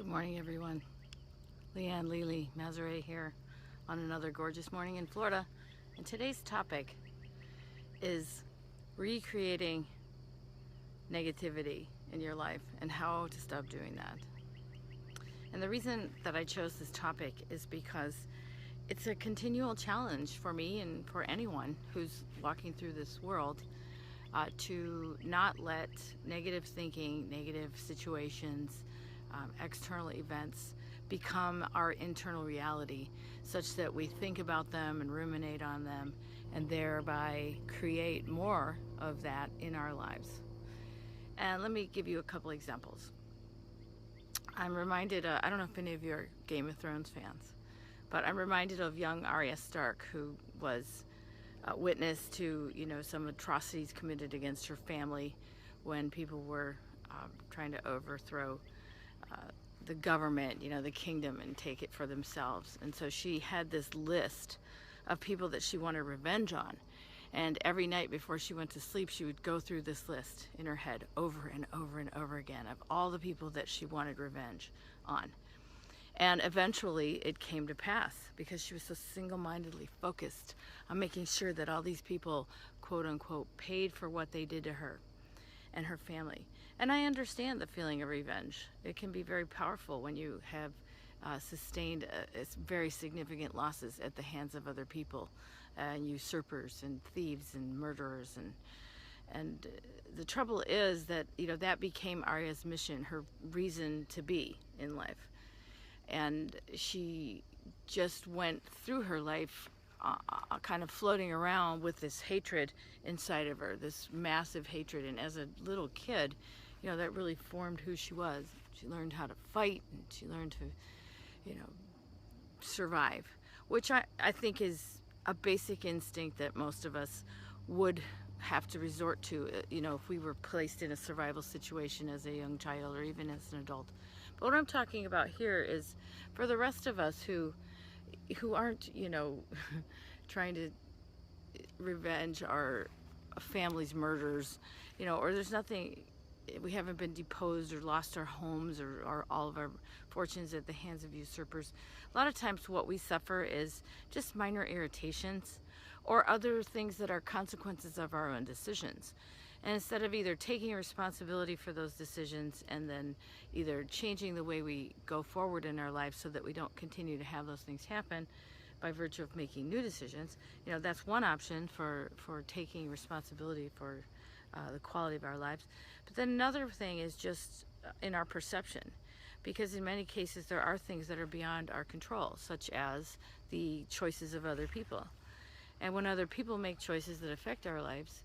Good morning, everyone. Leanne Lely Mazaret here on another gorgeous morning in Florida. And today's topic is recreating negativity in your life and how to stop doing that. And the reason that I chose this topic is because it's a continual challenge for me and for anyone who's walking through this world to not let negative thinking, negative situations, external events become our internal reality, such that we think about them and ruminate on them and thereby create more of that in our lives. And let me give you a couple examples. I'm reminded, I don't know if any of you are Game of Thrones fans, but I'm reminded of young Arya Stark, who was witness to some atrocities committed against her family when people were trying to overthrow the government, the kingdom, and take it for themselves. And so she had this list of people that she wanted revenge on. And every night before she went to sleep, she would go through this list in her head over and over and over again of all the people that she wanted revenge on. And eventually it came to pass because she was so single-mindedly focused on making sure that all these people, quote unquote, paid for what they did to her and her family. And I understand the feeling of revenge. It can be very powerful when you have sustained very significant losses at the hands of other people, usurpers and thieves and murderers. And the trouble is that that became Arya's mission, her reason to be in life. And she just went through her life kind of floating around with this hatred inside of her, this massive hatred. And as a little kid, that really formed who she was. She learned how to fight, and she learned to, survive, which I think is a basic instinct that most of us would have to resort to, if we were placed in a survival situation as a young child or even as an adult. But what I'm talking about here is for the rest of us who aren't, trying to revenge our family's murders, or there's nothing, we haven't been deposed or lost our homes or all of our fortunes at the hands of usurpers. A lot of times what we suffer is just minor irritations or other things that are consequences of our own decisions. And instead of either taking responsibility for those decisions and then either changing the way we go forward in our lives so that we don't continue to have those things happen by virtue of making new decisions, that's one option for taking responsibility for the quality of our lives. But then another thing is just in our perception, because in many cases there are things that are beyond our control, such as the choices of other people. And when other people make choices that affect our lives,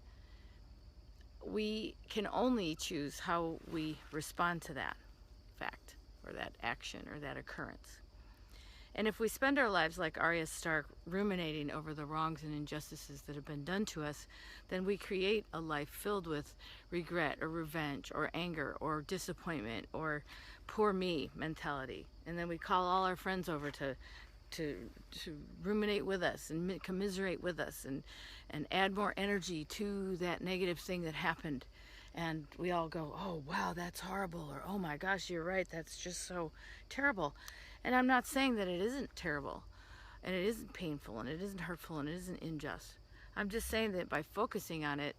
we can only choose how we respond to that fact or that action or that occurrence. And if we spend our lives like Arya Stark, ruminating over the wrongs and injustices that have been done to us, then we create a life filled with regret or revenge or anger or disappointment or poor me mentality. And then we call all our friends over to ruminate with us and commiserate with us and add more energy to that negative thing that happened. And we all go, oh, wow, that's horrible. Or, oh my gosh, you're right, that's just so terrible. And I'm not saying that it isn't terrible, and it isn't painful, and it isn't hurtful, and it isn't unjust. I'm just saying that by focusing on it,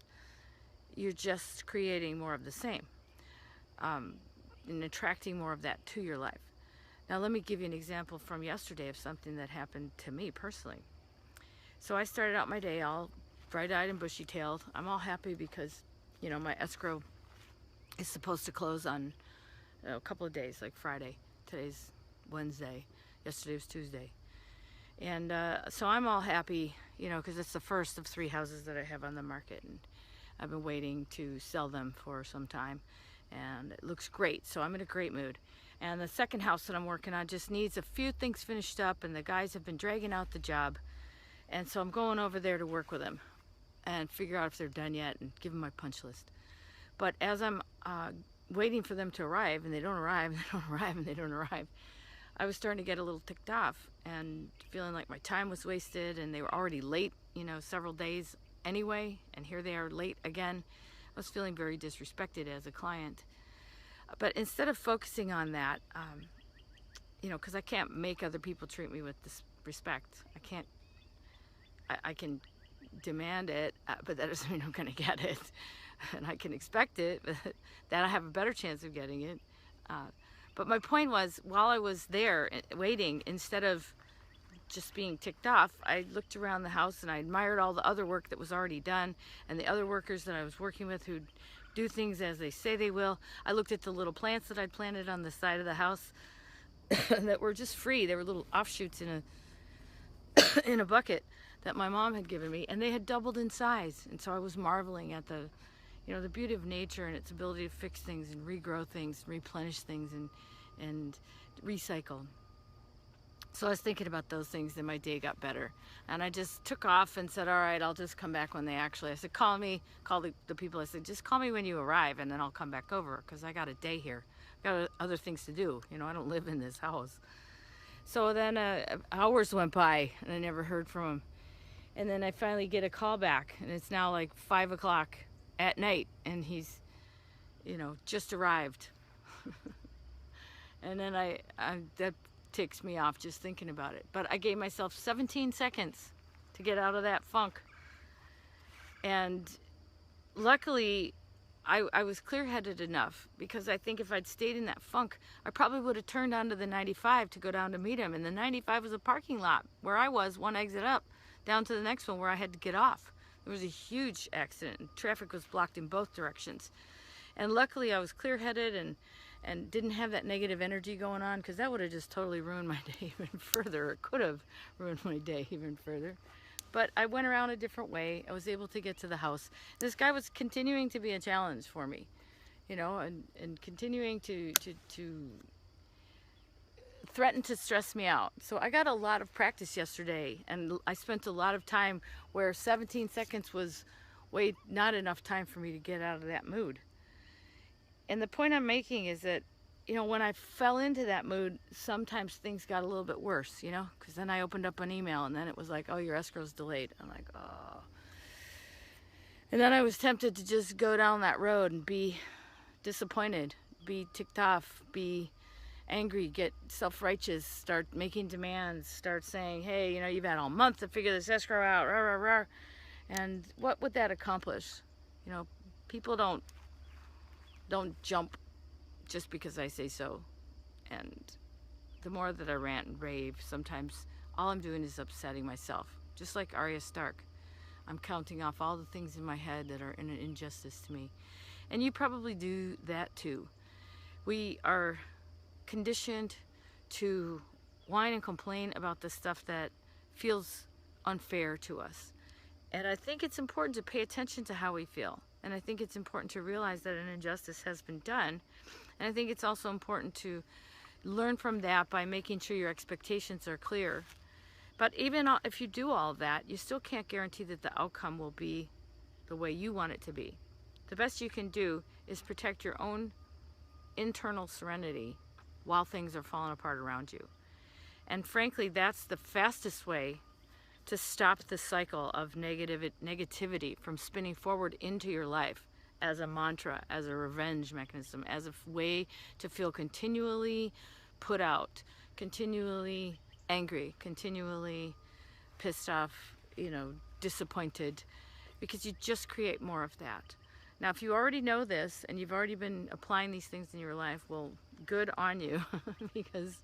you're just creating more of the same, and attracting more of that to your life. Now, let me give you an example from yesterday of something that happened to me personally. So I started out my day all bright-eyed and bushy-tailed. I'm all happy because, my escrow is supposed to close on a couple of days, like Friday. Today's Wednesday. Yesterday was Tuesday. And so I'm all happy, because it's the first of 3 houses that I have on the market. And I've been waiting to sell them for some time. And it looks great, so I'm in a great mood. And the second house that I'm working on just needs a few things finished up, and the guys have been dragging out the job. And so I'm going over there to work with them and figure out if they're done yet and give them my punch list. But as I'm waiting for them to arrive, and they don't arrive, and they don't arrive, and they don't arrive, I was starting to get a little ticked off and feeling like my time was wasted, and they were already late, several days anyway, and here they are late again. I was feeling very disrespected as a client. But instead of focusing on that, you know, because I can't make other people treat me with respect. I can't, I can demand it, but that doesn't mean I'm going to get it. And I can expect it, but that I have a better chance of getting it. But my point was, while I was there waiting, instead of just being ticked off, I looked around the house and I admired all the other work that was already done and the other workers that I was working with who do things as they say they will. I looked at the little plants that I'd planted on the side of the house that were just free. They were little offshoots in a bucket that my mom had given me, and they had doubled in size. And so I was marveling at the, you know, the beauty of nature and its ability to fix things and regrow things, and replenish things, and recycle. So I was thinking about those things, and my day got better. And I just took off and said, all right, I'll just come back when they actually, I said, call the people. I said, just call me when you arrive, and then I'll come back over, because I got a day here. I got other things to do. You know, I don't live in this house. So then hours went by, and I never heard from him. And then I finally get a call back, and it's now like 5 o'clock at night, and he's, you know, just arrived. And then that ticks me off just thinking about it. But I gave myself 17 seconds to get out of that funk. And luckily, I was clear-headed enough, because I think if I'd stayed in that funk, I probably would have turned onto the 95 to go down to meet him. And the 95 was a parking lot where I was, one exit up, down to the next one where I had to get off. There was a huge accident. Traffic was blocked in both directions. And luckily I was clear-headed and didn't have that negative energy going on, because that would have just totally ruined my day even further. It could have ruined my day even further. But I went around a different way. I was able to get to the house. This guy was continuing to be a challenge for me, you know, and continuing to threaten to stress me out. So I got a lot of practice yesterday, and I spent a lot of time where 17 seconds was not enough time for me to get out of that mood. And the point I'm making is that, you know, when I fell into that mood, sometimes things got a little bit worse, you know, because then I opened up an email, and then it was like, oh, your escrow's delayed. I'm like, oh. And then I was tempted to just go down that road and be disappointed, be ticked off, be angry, get self-righteous, start making demands, start saying, hey, you know, you've had all month to figure this escrow out, rah, rah, rah. And what would that accomplish? You know, people don't jump just because I say so. And the more that I rant and rave, sometimes all I'm doing is upsetting myself. Just like Arya Stark. I'm counting off all the things in my head that are an injustice to me. And you probably do that too. We are conditioned to whine and complain about the stuff that feels unfair to us. And I think it's important to pay attention to how we feel. And I think it's important to realize that an injustice has been done. And I think it's also important to learn from that by making sure your expectations are clear. But even if you do all of that, you still can't guarantee that the outcome will be the way you want it to be. The best you can do is protect your own internal serenity while things are falling apart around you. And frankly, that's the fastest way to stop the cycle of negativity from spinning forward into your life as a mantra, as a revenge mechanism, as a way to feel continually put out, continually angry, continually pissed off, you know, disappointed, because you just create more of that. Now, if you already know this and you've already been applying these things in your life, well, good on you, because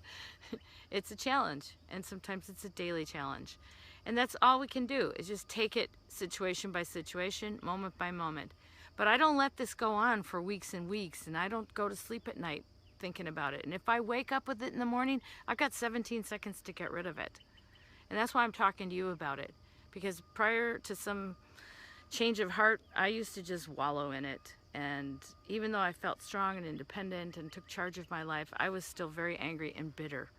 it's a challenge, and sometimes it's a daily challenge. And that's all we can do, is just take it situation by situation, moment by moment. But I don't let this go on for weeks and weeks, and I don't go to sleep at night thinking about it. And if I wake up with it in the morning, I've got 17 seconds to get rid of it. And that's why I'm talking to you about it. Because prior to some change of heart, I used to just wallow in it. And even though I felt strong and independent and took charge of my life, I was still very angry and bitter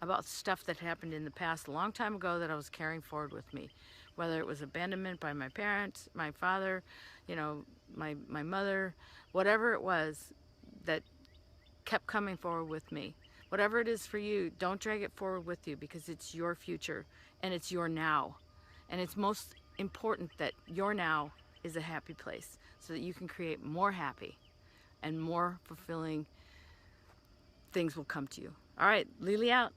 about stuff that happened in the past a long time ago that I was carrying forward with me. Whether it was abandonment by my parents, my father, you know, my mother, whatever it was that kept coming forward with me. Whatever it is for you, don't drag it forward with you, because it's your future and it's your now. And it's most important that your now is a happy place, so that you can create more happy and more fulfilling things will come to you. All right, Lily out.